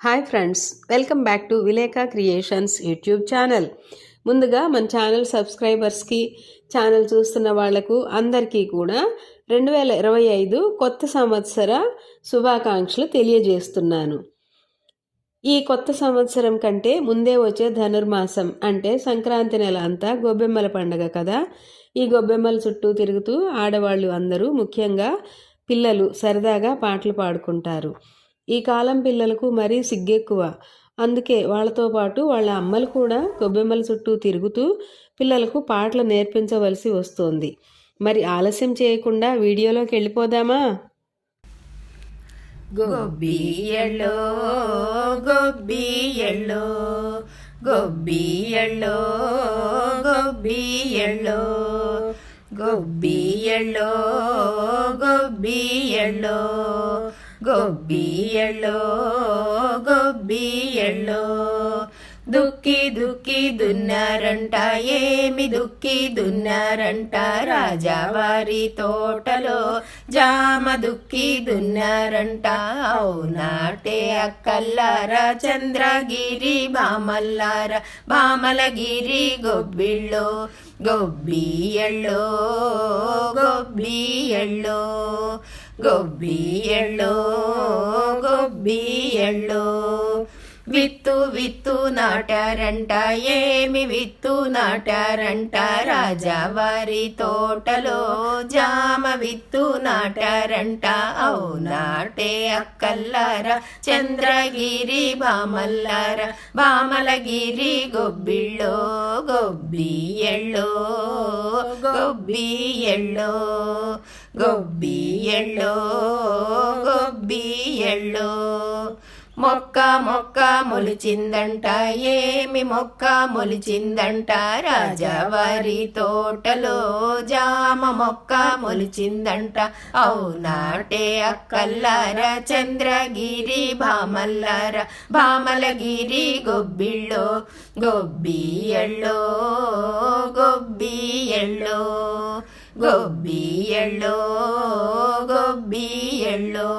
Hi friends, welcome back to Vileka creations YouTube channel. ముందుగా మన channel సబ్స్క్రైబర్స్కి, ఛానల్ చూస్తున్న వాళ్లకు అందరికీ కూడా 2025 కొత్త సంవత్సర శుభాకాంక్షలు తెలియజేస్తున్నాను. ఈ కొత్త సంవత్సరం కంటే ముందే వచ్చే ధనుర్మాసం అంటే సంక్రాంతి నెల అంతా గొబ్బెమ్మల పండగ కదా. ఈ గొబ్బెమ్మల చుట్టూ తిరుగుతూ ఆడవాళ్ళు అందరూ, ముఖ్యంగా పిల్లలు సరదాగా పాటలు పాడుకుంటారు. ఈ కాలం పిల్లలకు మరీ సిగ్గెక్కువ. అందుకే వాళ్ళతో పాటు వాళ్ళ అమ్మలు కూడా గొబ్బెమ్మల చుట్టూ తిరుగుతూ పిల్లలకు పాటలు నేర్పించవలసి వస్తోంది. మరి ఆలస్యం చేయకుండా వీడియోలోకి వెళ్ళిపోదామా? గొబ్బియళ్ళో గొబ్బియళ్ళో గొబ్బియళ్ళో గొబ్బియళ్ళో గొబ్బియళ్ళో గొబ్బియళ్ళో గొబ్బియళ్ళో గొబ్బియళ్ళో దుక్కి దుక్కి దున్నారంట, ఏమి దుక్కి దున్నారంట, రాజావారి తోటలో జామ దుక్కి దున్నారంట. అవునాటే అక్కల్లారా చంద్రగిరి బామల్లారా, బామలగిరి గొబ్బిళ్ళో గొబ్బియళ్ళో గొబ్బియళ్ళో గొబ్బియళ్ళో గొబ్బియళ్ళో విత్తు విత్తు నాటారంట, ఏమి విత్తు నాటారంట, రాజావారి తోటలో జామ విత్తు నాటారంట. అవునాటే అక్కల్లారా చంద్రగిరి బామల్లారా, బామలగిరి గొబ్బిళ్ళో గొబ్బియళ్ళో గొబ్బియళ్ళో గొబ్బియళ్ళో గొబ్బియళ్ళో మొక్క మొక్క మొలిచిందంట, ఏమి మొక్క మొలిచిందంట, రాజావారి తోటలో జామ మొక్క మొలిచిందంట. అవునాటే అక్కల్లారా చంద్రగిరి బామల్లారా, బామలగిరి గొబ్బిళ్ళో గొబ్బియళ్ళో గొబ్బియళ్ళో గొబ్బియళ్ళో గొబ్బియళ్ళో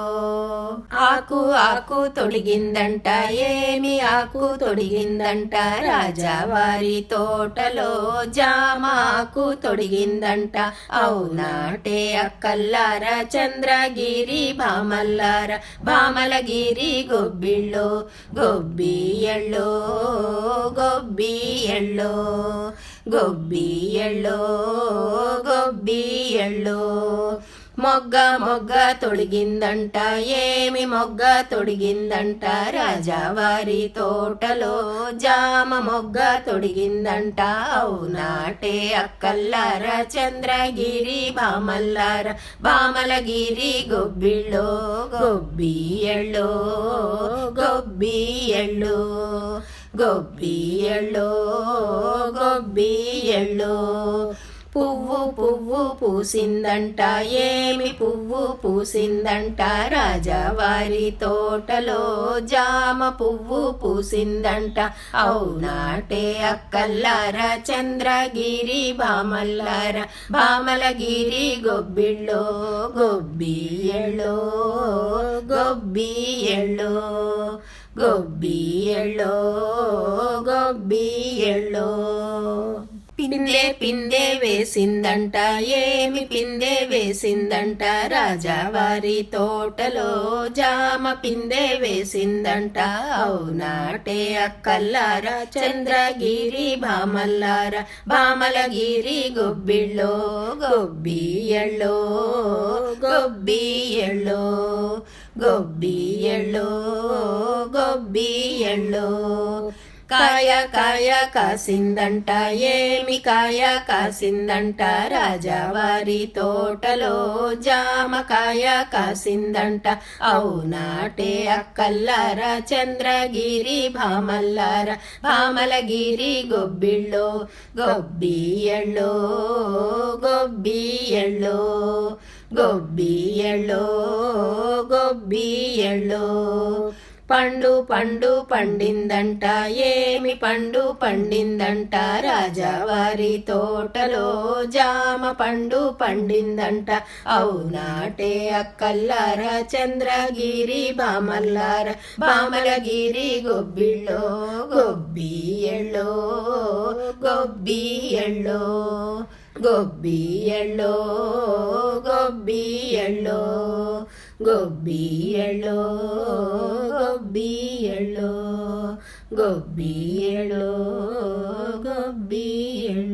ఆకు ఆకు తొడిగిందంట, ఏమి ఆకు తొడిగిందంట, రాజావారి తోటలో జామ ఆకు తొడిగిందంట. అవునాటే అక్కల్లారా చంద్రగిరి బామల్లారా, బామలగిరి గొబ్బిళ్ళో గొబ్బియళ్ళో గొబ్బియళ్ళో గొబ్బియళ్ళో గొబ్బియళ్ళో మొగ్గ మొగ్గ తొడిగిందంట, ఏమి మొగ్గ తొడిగిందంట, రాజావారి తోటలో జామ మొగ్గ తొడిగిందంట. అవునాటే అక్కల్లారా చంద్రగిరి బామల్లారా, బామలగిరి గొబ్బిళ్ళో గొబ్బియళ్ళో గొబ్బియళ్ళో గొబ్బియళ్ళో గొబ్బియళ్ళో పువ్వు పువ్వు పూసిందంట, ఏమి పువ్వు పూసిందంట, రాజావారి తోటలో జామ పువ్వు పూసిందంట. అవునాటే అక్కల్లారా చంద్రగిరి బామల్లారా, బామలగిరి గొబ్బిళ్ళో గొబ్బియళ్ళో గొబ్బియళ్ళో గొబ్బియళ్ళో గొబ్బియళ్ళో పిందె పిందె వేసిందంట, ఏమి పిందె వేసిందంట, రాజావారి తోటలో జామ పిందె వేసిందంట. అవునాటే అక్కల్లారా చంద్రగిరి బామల్లారా, బామలగిరి గొబ్బిళ్ళో గొబ్బియళ్ళో గొబ్బియళ్ళో గొబ్బియళ్ళో గొబ్బియళ్ళో కాయ కాయ కాసిందంట, ఏమి కాయ కాసిందంట, రాజావారి తోటలో జామకాయ కాసిందంట. అవునాటే అక్కల్లారా చంద్రగిరి బామల్లారా, బామలగిరి గొబ్బిళ్ళో గొబ్బియళ్ళో గొబ్బియళ్ళో గొబ్బియళ్ళో గొబ్బియళ్ళో పండు పండు పండిందంట ఏమి పండు పండిందంట రాజావారి తోటలో జామ పండు పండిందంట. అవునాటే అక్కల్లారా చంద్రగిరి బామల్లారా బామలగిరి గొబ్బిళ్ళో గొబ్బియళ్ళో గొబ్బియళ్ళో గొబ్బియళ్ళో గొబ్బియళ్ళో గొబ్బియళ్ళో గొబ్బియళ్ళో గొబ్బియళ్ళో గొబ్బియళ్ళో.